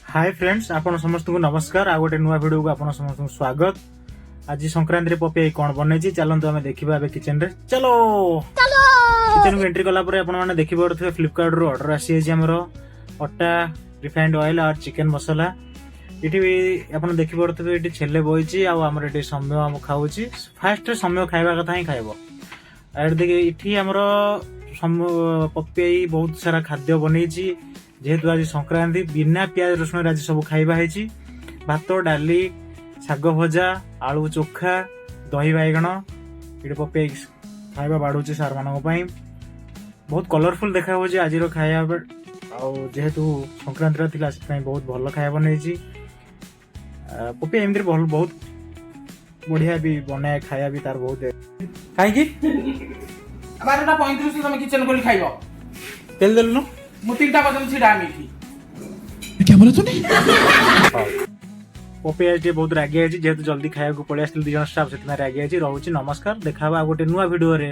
Hi friends, आपण समस्त को नमस्कार। आ गोटे नुआ वीडियो को आपण समस्त को स्वागत। आज संक्रांति रे पपी कौन बनैछि चलंतु हमें देखिबा एबे किचन रे। चलो किचन को एंट्री कला परे आपण माने देखि पड़थि फ्लिपकार्ट रो ऑर्डर आसी छै हमरो अट्टा रिफाइंड ऑयल और चिकन मसाला। इठी भी आपण देखि पड़थि इठी छेले बइछि आ हमर इठी समय हम खाउछि। फास्ट समय खाइबा कथा ही खाइबो। आर देखि इठी हमरो पपी बहुत सारा खाद्य बनैछि जेहेतु आज संक्रांति बिना प्याज रसुण आज सब खाइबा है। भात डाली शाग भजा आलू चोखा दही बैगण ये पपे खाइबा बाढ़ुचे सार मान बहुत कलरफुल देखा आज खाया जेहेतु संक्रांति थी बहुत भल खाया बनई पपे एमती बहुत बढ़िया भी बनाए खाया भी तार बहुत कहीं 12:35 तुम किचन को खाइब तेल देलु मु 3टा बजे छिडा आमी क्या बोला तूने? पपे आज बहुत रागी जेहेतु जल्दी खाया पड़े आस 2 जन स्टाफ से रागी रोचे। नमस्कार, देखा गोटे नुआ वीडियो रे।